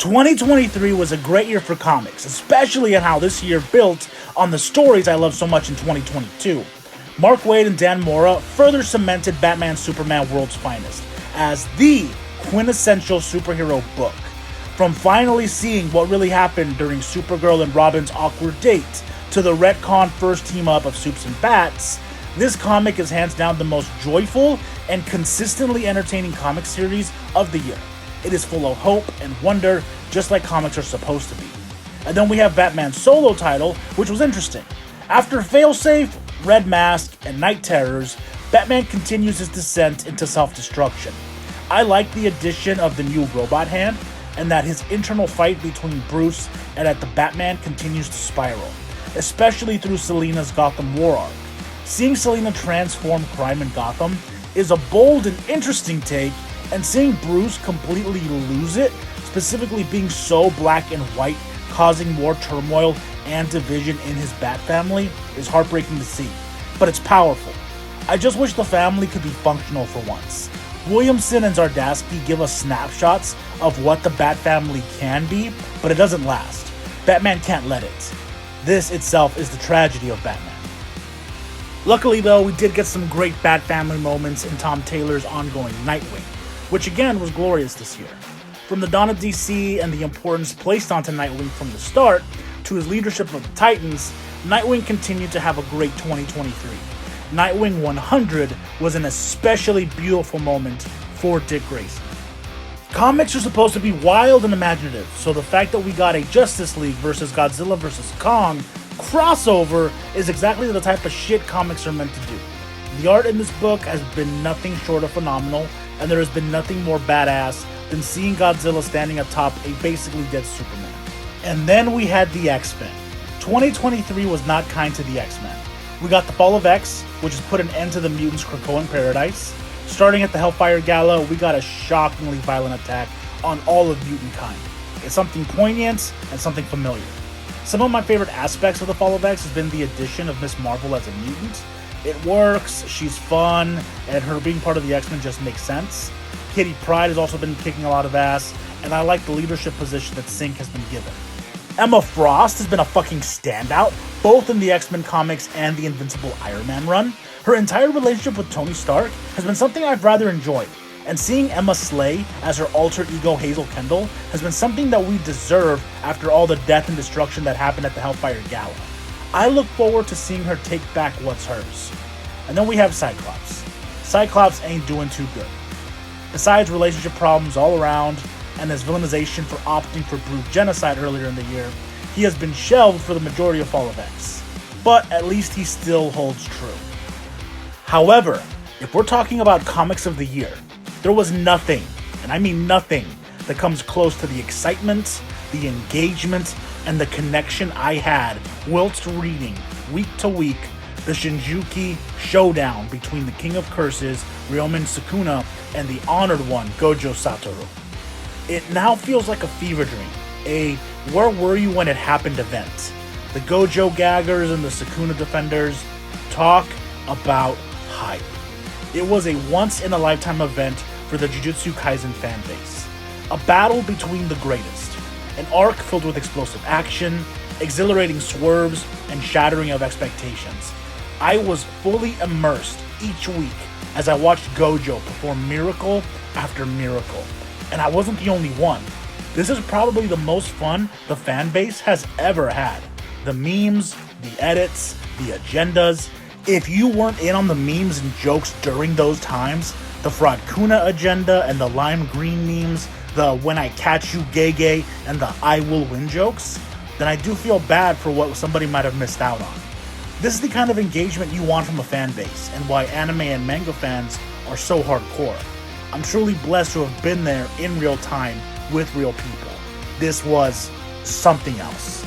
2023 was a great year for comics, especially in how this year built on the stories I loved so much in 2022. Mark Waid and Dan Mora further cemented Batman Superman World's Finest as the quintessential superhero book. From finally seeing what really happened during Supergirl and Robin's awkward date to the retcon first team-up of Supes and Bats, this comic is hands down the most joyful and consistently entertaining comic series of the year. It is full of hope and wonder, just like comics are supposed to be. And then we have Batman's solo title, which was interesting. After Failsafe, Red Mask, and Night Terrors, Batman continues his descent into self-destruction. I like the addition of the new robot hand, and that his internal fight between Bruce and the Batman continues to spiral, especially through Selina's Gotham War arc. Seeing Selina transform crime in Gotham is a bold and interesting take, and seeing Bruce completely lose it, specifically being so black and white, causing more turmoil and division in his Bat family, is heartbreaking to see, but it's powerful. I just wish the family could be functional for once. Williamson and Zdarsky give us snapshots of what the Bat family can be, but it doesn't last. Batman can't let it. This itself is the tragedy of Batman. Luckily though, we did get some great Bat family moments in Tom Taylor's ongoing Nightwing, which again was glorious this year. From the dawn of DC and the importance placed onto Nightwing from the start, to his leadership of the Titans, Nightwing continued to have a great 2023. Nightwing 100 was an especially beautiful moment for Dick Grayson. Comics are supposed to be wild and imaginative, so the fact that we got a Justice League versus Godzilla vs. Kong crossover is exactly the type of shit comics are meant to do. The art in this book has been nothing short of phenomenal, and there has been nothing more badass than seeing Godzilla standing atop a basically dead Superman. And then we had the X-Men. 2023 was not kind to the X-Men. We got the Fall of X, which has put an end to the mutants' Krakoan paradise. Starting at the Hellfire Gala, we got a shockingly violent attack on all of mutant kind. It's something poignant and something familiar. Some of my favorite aspects of the Fall of X has been the addition of Miss Marvel as a mutant. It works, she's fun, and her being part of the X-Men just makes sense. Kitty Pryde has also been kicking a lot of ass, and I like the leadership position that Synch has been given. Emma Frost has been a fucking standout, both in the X-Men comics and the Invincible Iron Man run. Her entire relationship with Tony Stark has been something I've rather enjoyed, and seeing Emma slay as her alter ego Hazel Kendall has been something that we deserve after all the death and destruction that happened at the Hellfire Gala. I look forward to seeing her take back what's hers. And then we have Cyclops. Cyclops ain't doing too good. Besides relationship problems all around, and his villainization for opting for brute genocide earlier in the year, he has been shelved for the majority of Fall of X. But at least he still holds true. However, if we're talking about comics of the year, there was nothing, and I mean nothing, that comes close to the excitement, the engagement, and the connection I had whilst reading, week to week, the Shinjuki showdown between the King of Curses, Ryomen Sukuna, and the Honored One, Gojo Satoru. It now feels like a fever dream, a where were you when it happened event. The Gojo gaggers and the Sukuna defenders talk about hype. It was a once-in-a-lifetime event for the Jujutsu Kaisen fanbase. A battle between the greatest. An arc filled with explosive action, exhilarating swerves, and shattering of expectations. I was fully immersed each week as I watched Gojo perform miracle after miracle. And I wasn't the only one. This is probably the most fun the fanbase has ever had. The memes, the edits, the agendas. If you weren't in on the memes and jokes during those times, the Fraud Kuna agenda and the lime green memes, the when I catch you gay gay and the I will win jokes, then I do feel bad for what somebody might have missed out on. This is the kind of engagement you want from a fan base, and why anime and manga fans are so hardcore. I'm truly blessed to have been there in real time with real people. This was something else.